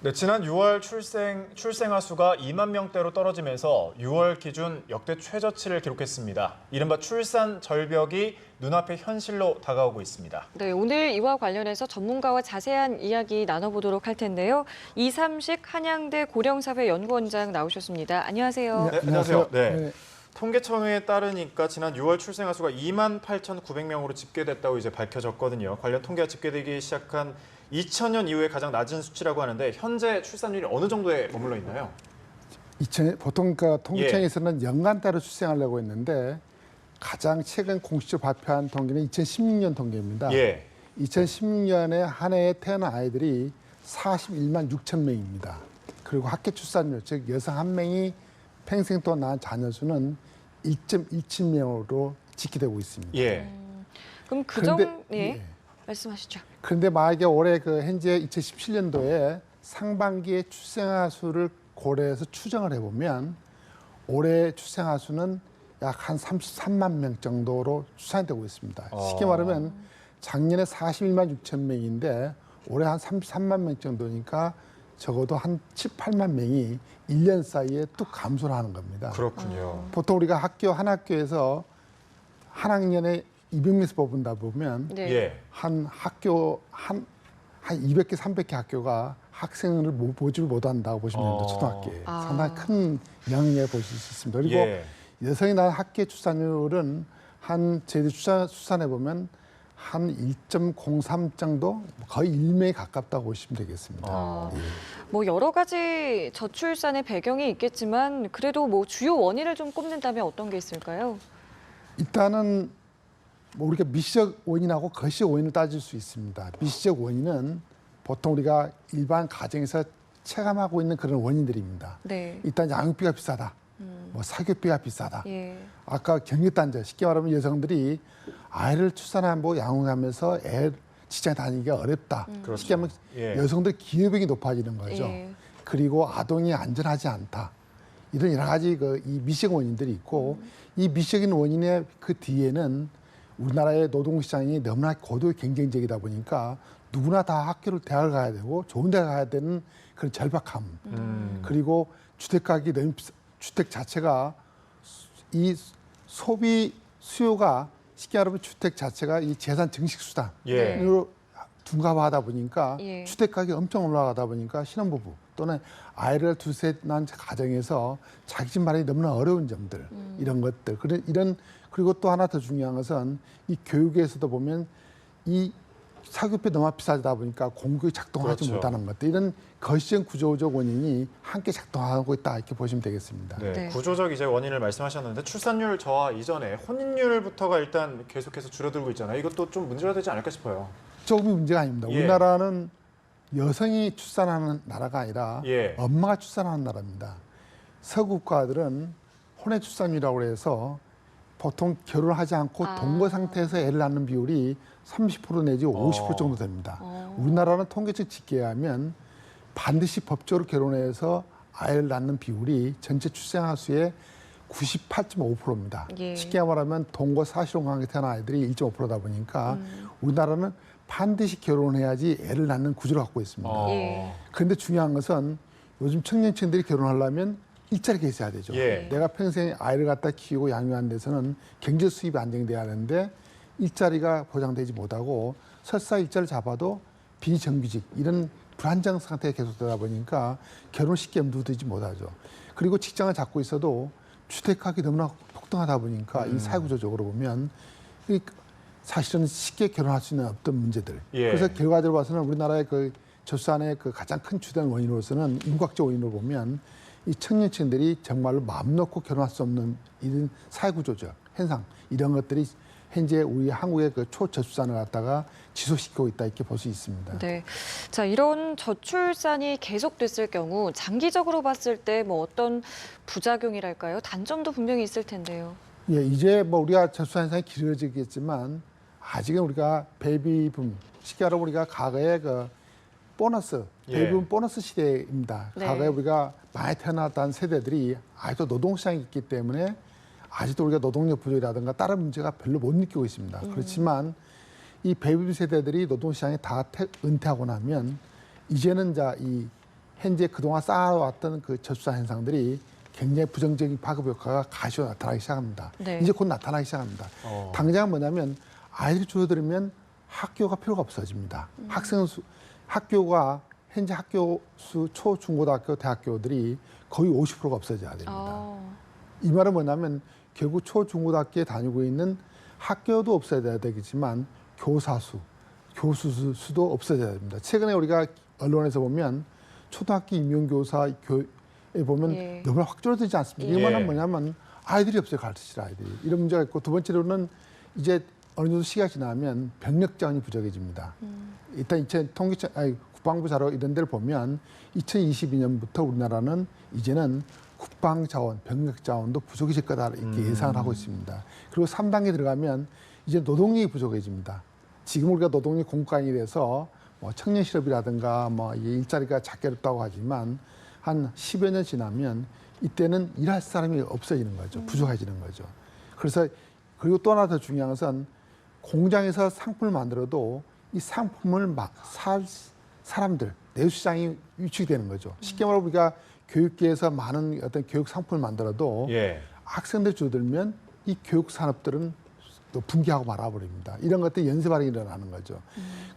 네, 지난 6월 출생아 수가 2만 명대로 떨어지면서 6월 기준 역대 최저치를 기록했습니다. 이른바 출산 절벽이 눈앞의 현실로 다가오고 있습니다. 네, 오늘 이와 관련해서 전문가와 자세한 이야기 나눠보도록 할 텐데요. 이삼식 한양대 고령사회연구원장 나오셨습니다. 안녕하세요. 네, 안녕하세요. 네. 통계청에 따르니까 지난 6월 출생아 수가 2만 8,900명으로 집계됐다고 이제 밝혀졌거든요. 관련 통계가 집계되기 시작한 2000년 이후에 가장 낮은 수치라고 하는데 현재 출산율이 어느 정도에 머물러 있나요? 보통 통계청에서는 연간 따로 출생하려고 했는데 가장 최근 공식적으로 발표한 통계는 2016년 통계입니다. 2016년에 한 해에 태어난 아이들이 41만 6천 명입니다. 그리고 학계 출산율, 즉 여성 한 명이 평생 동안 낳은 자녀 수는 1.17명으로 집계되고 있습니다. 그럼 말씀하시죠. 그런데 만약에 올해 현재 2017년도에 상반기에 출생아 수를 고려해서 추정을 해보면 올해 출생아 수는 약 한 33만 명 정도로 추산되고 있습니다. 쉽게 말하면 작년에 41만 6천 명인데 올해 한 33만 명 정도니까 적어도 한 7, 8만 명이 1년 사이에 뚝 감소를 하는 겁니다. 그렇군요. 보통 우리가 한 학교에서 한 학년에 200명에서 뽑는다 보면 한 200개, 300개 학교가 학생을 보지를 못한다고 보시면 됩니다. 초등학교에. 상당히 큰 영향을 보실 수 있습니다. 그리고 여성이 낳은 학계 출산율은 저희들 추산해 보면 한 1.03 정도, 거의 1명에 가깝다고 보시면 되겠습니다. 뭐 여러 가지 저출산의 배경이 있겠지만 그래도 뭐 주요 원인을 좀 꼽는다면 어떤 게 있을까요? 일단은 우리가 미시적 원인하고 거시적 원인을 따질 수 있습니다. 미시적 원인은 보통 우리가 일반 가정에서 체감하고 있는 그런 원인들입니다. 일단 양육비가 비싸다, 뭐 사교육비가 비싸다. 아까 경력단절, 쉽게 말하면 여성들이 아이를 출산하고 양육하면서 직장 다니기가 어렵다. 쉽게 하면 여성들 기회비용이 높아지는 거죠. 그리고 아동이 안전하지 않다. 이런 여러 가지 이 미시적 원인들이 있고 이 미시적인 원인의 그 뒤에는 우리나라의 노동시장이 너무나 고도의 경쟁적이다 보니까 누구나 다 대학을 가야 되고 좋은 대학을 가야 되는 그런 절박함. 그리고 주택가격이 너무 주택 자체가 이 소비 수요가 쉽게 말하면 주택 자체가 이 재산 증식 수단으로 둔갑하다 보니까 주택 가격이 엄청 올라가다 보니까 신혼부부 또는 아이를 두세 낳은 가정에서 자기 집 마련이 너무나 어려운 점들 이런 것들 그리고 또 하나 더 중요한 것은 이 교육에서도 보면 이 사교육비 너무 비싸다 보니까 공급이 작동하지 못하는 것들 이런 거시적 구조적 원인이 함께 작동하고 있다 이렇게 보시면 되겠습니다. 구조적 이제 원인을 말씀하셨는데 출산율 저하 이전에 혼인율부터가 일단 계속해서 줄어들고 있잖아요. 이것도 좀 문제가 되지 않을까 싶어요. 조금이 문제가 아닙니다. 우리나라는 여성이 출산하는 나라가 아니라 엄마가 출산하는 나라입니다. 서구 국가들은 혼외 출산율이라고 해서 보통 결혼하지 않고 동거 상태에서 애를 낳는 비율이 30% 내지 50% 정도 됩니다. 우리나라는 통계적 집계에 하면 반드시 법적으로 결혼해서 아이를 낳는 비율이 전체 출생아 수의 98.5%입니다. 쉽게 말하면 동거 사실혼관계 태어난 아이들이 1.5%다 보니까 우리나라는 반드시 결혼해야지 애를 낳는 구조를 갖고 있습니다. 그런데 중요한 것은 요즘 청년층들이 결혼하려면 일자리가 있어야 되죠. 내가 평생 아이를 갖다 키우고 양육하는 데서는 경제 수입이 안정돼야 하는데 일자리가 보장되지 못하고 설사 일자리를 잡아도 비정규직 이런 불안정 상태가 계속되다 보니까 결혼 쉽게 염두두지 못하죠. 그리고 직장을 잡고 있어도 주택가격이 너무나 폭등하다 보니까 이 사회구조적으로 보면 사실은 쉽게 결혼할 수 있는 어떤 문제들. 그래서 결과적으로 봐서는 우리나라의 저출산의 가장 큰 주된 원인으로서는 인과적 원인으로 보면 이 청년층들이 정말로 마음 놓고 결혼할 수 없는 이런 사회구조적 현상 이런 것들이 현재 우리 한국의 초저출산을 갖다가 지속시키고 있다 이렇게 볼 수 있습니다. 자, 이런 저출산이 계속됐을 경우 장기적으로 봤을 때 뭐 어떤 부작용이랄까요? 단점도 분명히 있을 텐데요. 이제 뭐 우리가 저출산 현상이 길어지겠지만 아직은 우리가 베이비붐, 쉽게 말하면 우리가 과거에 보너스, 베이비붐 보너스 시대입니다. 과거에 우리가 많이 태어났던 세대들이 아직도 노동시장이 있기 때문에 아직도 우리가 노동력 부족이라든가 다른 문제가 별로 못 느끼고 있습니다. 그렇지만 이 베이비붐 세대들이 노동시장에 다 은퇴하고 나면 이제는 이 현재 그동안 쌓아왔던 그 저출산 현상들이 굉장히 부정적인 파급 효과가 가시로 나타나기 시작합니다. 네. 이제 곧 나타나기 시작합니다. 당장 뭐냐면 아이들이 줄어들면 학교가 필요가 없어집니다. 학생 수, 학교가 현재 학교 수 초중고등학교 대학교들이 거의 50%가 없어져야 됩니다. 이 말은 뭐냐면 결국 초중고등학교에 다니고 있는 학교도 없어져야 되겠지만 교사 수, 교수 수도 없어져야 됩니다. 최근에 우리가 언론에서 보면 초등학교 임용교사 교에 보면 예. 너무나 확 줄어들지 않습니까? 예. 이 말은 뭐냐면 아이들이 없어요, 가르칠 아이들이. 이런 문제가 있고 두 번째로는 이제 어느 정도 시기가 지나면 병력 자원이 부족해집니다. 일단 국방부 자료 이런 데를 보면 2022년부터 우리나라는 이제는 국방 자원, 병력 자원도 부족해질 거다 이렇게 예상을 하고 있습니다. 그리고 3단계 들어가면 이제 노동력이 부족해집니다. 지금 우리가 노동력 공급강이 돼서 뭐 청년 실업이라든가 뭐 일자리가 찾기 어렵다고 하지만 한 10여 년 지나면 이때는 일할 사람이 없어지는 거죠. 부족해지는 거죠. 그래서 그리고 또 하나 더 중요한 것은 공장에서 상품을 만들어도 이 상품을 살 사람들, 내수시장이 위축이 되는 거죠. 쉽게 말하면 우리가 교육계에서 많은 어떤 교육 상품을 만들어도 예. 학생들 줄어들면 이 교육 산업들은 또 붕괴하고 말아버립니다. 이런 것들이 연쇄 발행이 일어나는 거죠.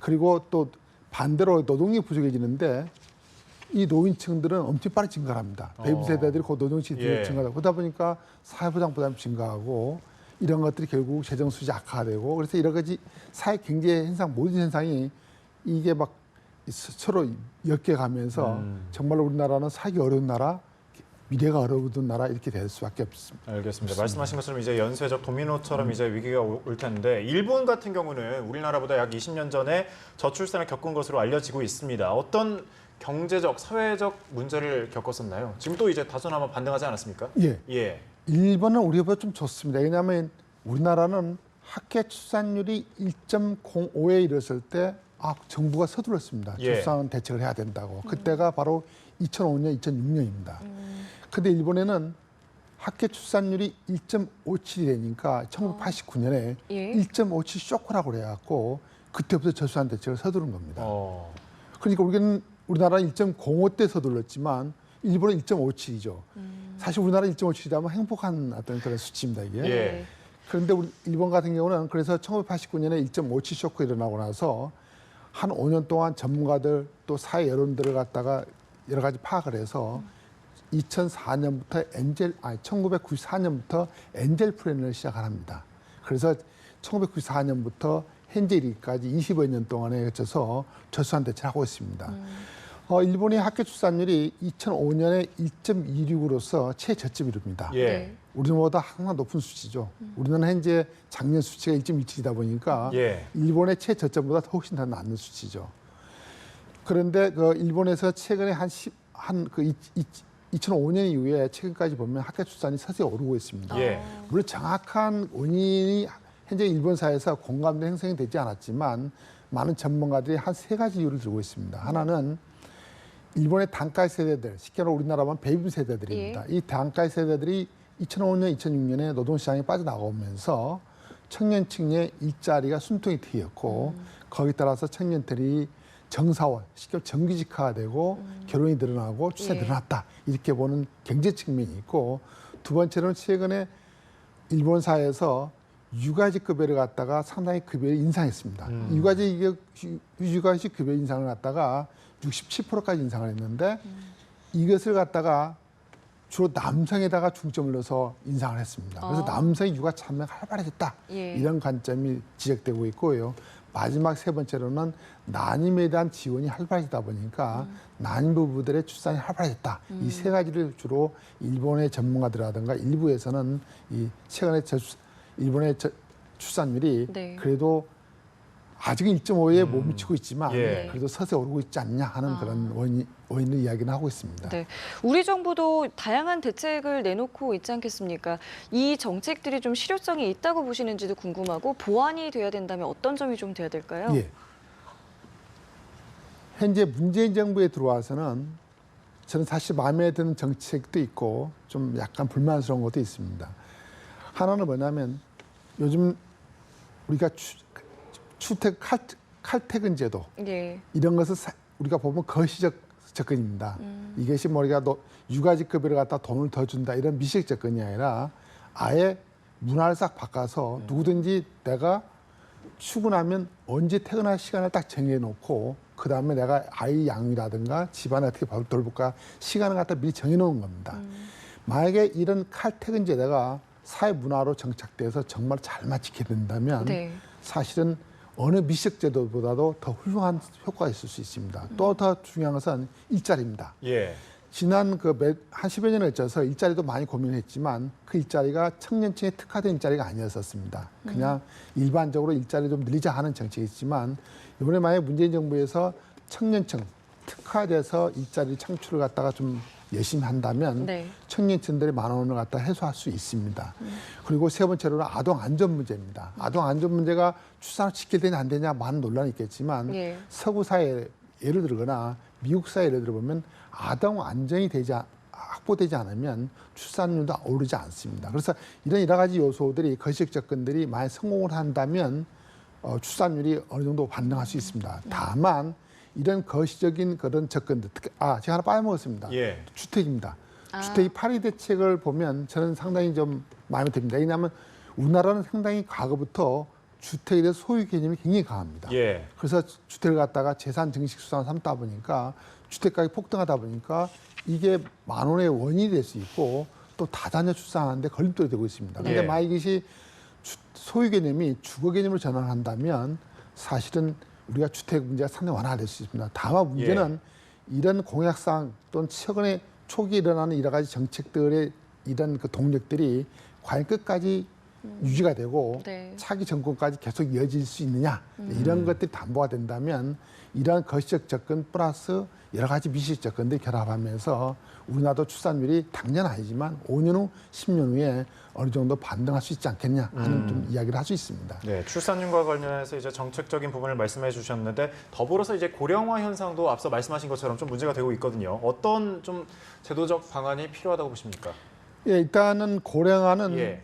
그리고 또 반대로 노동력이 부족해지는데 이 노인층들은 엄청 빠르게 증가합니다. 베이비 세대들이 그 노동층이 예. 증가하고 그러다 보니까 사회보장 부담이 증가하고 이런 것들이 결국 재정 수지 악화되고 그래서 여러 가지 사회 경제 현상 모든 현상이 이게 막 서로 엮여가면서 정말로 우리나라는 살기 어려운 나라, 미래가 어려운 나라 이렇게 될 수밖에 없습니다. 알겠습니다. 말씀하신 것처럼 이제 연쇄적 도미노처럼 이제 위기가 올 텐데 일본 같은 경우는 우리나라보다 약 20년 전에 저출산을 겪은 것으로 알려지고 있습니다. 어떤 경제적, 사회적 문제를 겪었었나요? 지금 또 이제 다소나마 반등하지 않았습니까? 예. 예. 일본은 우리보다 좀 좋습니다. 왜냐하면 우리나라는 학계 출산율이 1.05에 이르렀을 때 정부가 서둘렀습니다. 예. 출산 대책을 해야 된다고. 그때가 바로 2005년, 2006년입니다. 근데 일본에는 학계 출산율이 1.57이 되니까 1989년에 예. 1.57 쇼크라고 그래갖고 그때부터 저출산 대책을 서두른 겁니다. 그러니까 우리나라는 1.05때 서둘렀지만 일본은 1.57이죠. 사실 우리나라 1.57이라면 행복한 어떤 그런 수치입니다, 이게. 예. 그런데 우리 일본 같은 경우는 그래서 1989년에 1.57 쇼크 일어나고 나서 한 5년 동안 전문가들 또 사회 여론들을 갖다가 여러 가지 파악을 해서 1994년부터 엔젤 플랜을 시작합니다. 그래서 1994년부터 현재 이르기까지 20여 년 동안에 걸쳐서 저출산 대책을 하고 있습니다. 일본의 학교 출산율이 2005년에 1.26으로서 최저점을 이룹니다. 예. 우리보다 항상 높은 수치죠. 우리는 현재 작년 수치가 1.27이다 보니까 예. 일본의 최저점보다 훨씬 더 낮은 수치죠. 그런데 그 일본에서 최근에 2005년 이후에 최근까지 보면 학교 출산이 서서히 오르고 있습니다. 예. 물론 정확한 원인이 현재 일본 사회에서 공감대 형성이 되지 않았지만 많은 전문가들이 한 세 가지 이유를 들고 있습니다. 하나는 일본의 단가의 세대들, 쉽게 말하면 우리나라만 베이비 세대들입니다. 이 단가의 세대들이 2005년, 2006년에 노동시장에 빠져나오면서 청년층의 일자리가 숨통이 트였고 거기에 따라서 청년들이 정사원, 쉽게 말하면 정규직화가 되고 결혼이 늘어나고 출산이 늘어났다. 이렇게 보는 경제 측면이 있고 두 번째로는 최근에 일본 사회에서 육아직 급여를 갖다가 상당히 급여를 인상했습니다. 육아직 급여 인상을 갖다가 67%까지 인상을 했는데 이것을 갖다가 주로 남성에다가 중점을 넣어서 인상을 했습니다. 그래서 남성의 육아 참여가 활발해졌다. 이런 관점이 지적되고 있고요. 마지막 세 번째로는 난임에 대한 지원이 활발해지다 보니까 난임 부부들의 출산이 활발해졌다. 이 세 가지를 주로 일본의 전문가들이라든가 일부에서는 이 최근에 일본의 출산율이 그래도 아직은 1.5에 못 미치고 있지만 그래도 서서히 오르고 있지 않냐 하는 그런 원인을 이야기는 하고 있습니다. 네, 우리 정부도 다양한 대책을 내놓고 있지 않겠습니까? 이 정책들이 좀 실효성이 있다고 보시는지도 궁금하고 보완이 돼야 된다면 어떤 점이 좀 돼야 될까요? 예. 현재 문재인 정부에 들어와서는 저는 사실 마음에 드는 정책도 있고 좀 약간 불만스러운 것도 있습니다. 하나는 뭐냐면 요즘 우리가 출퇴근 칼퇴근 제도 이런 것을 우리가 보면 거시적 접근입니다. 이것이 뭐 우리가 육아직급을 갖다 돈을 더 준다 이런 미식 접근이 아니라 아예 문화를 싹 바꿔서 누구든지 내가 출근하면 언제 퇴근할 시간을 딱 정해놓고 그 다음에 내가 아이 양이라든가 집안을 어떻게 돌볼까 시간을 갖다 미리 정해놓은 겁니다. 만약에 이런 칼퇴근 제도가 사회 문화로 정착돼서 정말 잘만 지켜진다면 네. 사실은 어느 미식 제도보다도 더 훌륭한 효과가 있을 수 있습니다. 또 더 중요한 것은 일자리입니다. 예. 지난 한 10여 년에 걸쳐서 일자리도 많이 고민했지만 그 일자리가 청년층에 특화된 일자리가 아니었었습니다. 그냥 일반적으로 일자리 좀 늘리자 하는 정책이 있지만 이번에 만약 문재인 정부에서 청년층 특화돼서 일자리 창출을 갖다가 좀 열심히 한다면 네. 청년층들의 만원을 갖다 해소할 수 있습니다. 그리고 세 번째로는 아동 안전 문제입니다. 아동 안전 문제가 출산을 지켜야 되냐 안 되냐 많은 논란이 있겠지만 예. 서구 사회 예를 들거나 미국 사회 예를 들어보면 아동 안전이 확보되지 않으면 출산율도 오르지 않습니다. 그래서 이런 여러 가지 요소들이 거시적 접근들이 많이 성공을 한다면 출산율이 어느 정도 반등할 수 있습니다. 다만 이런 거시적인 그런 접근들, 제가 하나 빠져먹었습니다. 예. 주택입니다. 주택이 파리 대책을 보면 저는 상당히 좀 마음에 듭니다. 왜냐하면 우리나라는 상당히 과거부터 주택에 대해서 소유 개념이 굉장히 강합니다. 예. 그래서 주택을 갖다가 재산 증식 수단을 삼다 보니까 주택 가격이 폭등하다 보니까 이게 만원의 원인이 될 수 있고 또 다자녀 출산하는데 걸림돌이 되고 있습니다. 그런데 예. 만약 이것이 소유 개념이 주거 개념으로 전환한다면 사실은 우리가 주택 문제가 상당히 완화될 수 있습니다. 다만 문제는 이런 공약상 또는 최근에 초기에 일어나는 여러 가지 정책들의 이런 그 동력들이 과연 끝까지 유지가 되고 네. 차기 정권까지 계속 이어질 수 있느냐 이런 것들이 담보가 된다면 이러한 거시적 접근 플러스 여러 가지 미시적 접근들이 결합하면서 우리나라도 출산율이 당연 아니지만 5년 후, 10년 후에 어느 정도 반등할 수 있지 않겠냐 하는 좀 이야기를 할 수 있습니다. 네, 출산율과 관련해서 이제 정책적인 부분을 말씀해 주셨는데 더불어서 이제 고령화 현상도 앞서 말씀하신 것처럼 좀 문제가 되고 있거든요. 어떤 좀 제도적 방안이 필요하다고 보십니까? 예, 일단은 고령화는 예.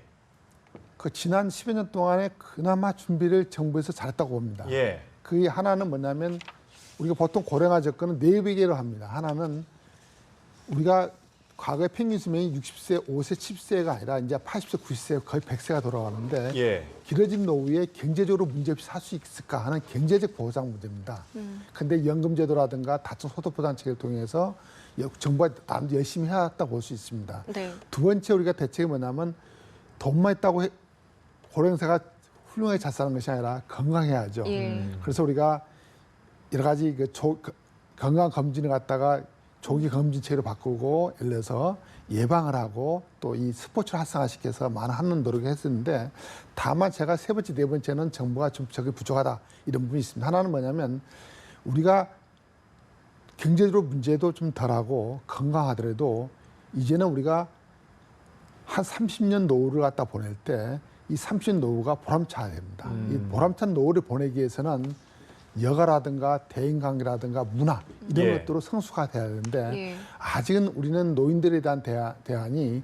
그 지난 10여 년 동안에 그나마 준비를 정부에서 잘했다고 봅니다. 예. 그 하나는 뭐냐면 우리가 보통 고령화 접근은 네 개로 합니다. 하나는 우리가 과거에 평균 수명이 60세, 5세, 10세가 아니라 이제 80세, 90세, 거의 100세가 돌아가는데 예. 길어진 노후에 경제적으로 문제없이 살 수 있을까 하는 경제적 보장 문제입니다. 그런데 연금제도라든가 다중 소득보장책을 통해서 정부가 나름대로 열심히 해왔다고 볼 수 있습니다. 네. 두 번째 우리가 대책이 뭐냐면 돈만 있다고 고령사가 훌륭하게 잘 사는 것이 아니라 건강해야죠. 예. 그래서 우리가 여러 가지 건강 검진을 갖다가 조기 검진체로 바꾸고 예를 들어서 예방을 하고 또 이 스포츠를 활성화시켜서 많은 하는 노력을 했었는데 다만 제가 세 번째, 네 번째는 정부가 좀 저게 부족하다 이런 부분이 있습니다. 하나는 뭐냐면 우리가 경제적으로 문제도 좀 덜하고 건강하더라도 이제는 우리가 한 30년 노후를 갖다 보낼 때 이 30년 노후가 보람차야 됩니다. 이 보람찬 노후를 보내기 위해서는 여가라든가 대인관계라든가 문화 이런 예. 것들로 성숙화 돼야 되는데 예. 아직은 우리는 노인들에 대한 대안이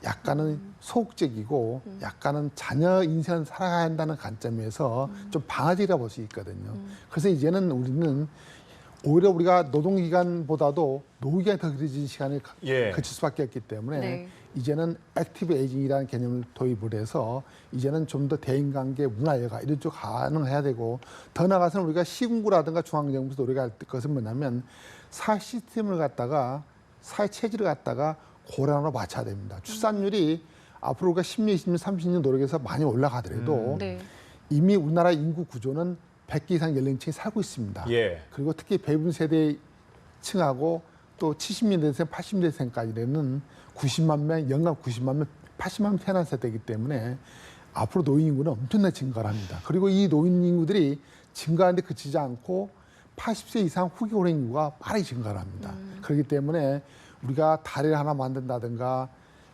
약간은 소극적이고 약간은 자녀 인생을 살아가야 한다는 관점에서 좀 방아지라 볼 수 있거든요. 그래서 이제는 우리는 오히려 우리가 노동기간보다도 노후기간이 더 길어진 시간을 예. 거칠 수밖에 없기 때문에 네. 이제는 액티브 에이징이라는 개념을 도입을 해서 이제는 좀 더 대인관계, 문화여가 이런 쪽 가능해야 되고 더 나아가서는 우리가 시군구라든가 중앙정부에서 노력할 것은 뭐냐면 사회 시스템을 갖다가 사회 체질을 갖다가 고령화로 맞춰야 됩니다. 출산율이 앞으로 우리가 10년, 20년, 30년 노력해서 많이 올라가더라도 네. 이미 우리나라 인구 구조는 100개 이상 연령층이 살고 있습니다. 예. 그리고 특히 배분 세대층하고 또 70년대생, 80년대생까지는 90만 명, 연간 90만 명, 80만 명 태어난 세대이기 때문에 앞으로 노인 인구는 엄청나게 증가를 합니다. 그리고 이 노인 인구들이 증가하는데 그치지 않고 80세 이상 후기 고령 인구가 빠르게 증가를 합니다. 그렇기 때문에 우리가 다리를 하나 만든다든가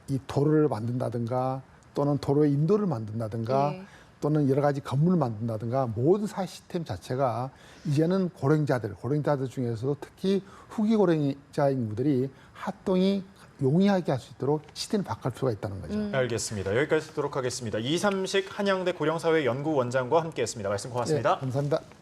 이 도로를 만든다든가 또는 도로의 인도를 만든다든가 예. 또는 여러 가지 건물을 만든다든가 모든 사회 시스템 자체가 이제는 고령자들 중에서도 특히 후기 고령자 인구들이 활동이 용이하게 할 수 있도록 시대를 바꿀 필요가 있다는 거죠. 알겠습니다. 여기까지 듣도록 하겠습니다. 이삼식 한양대 고령사회연구원장과 함께했습니다. 말씀 고맙습니다. 네, 감사합니다.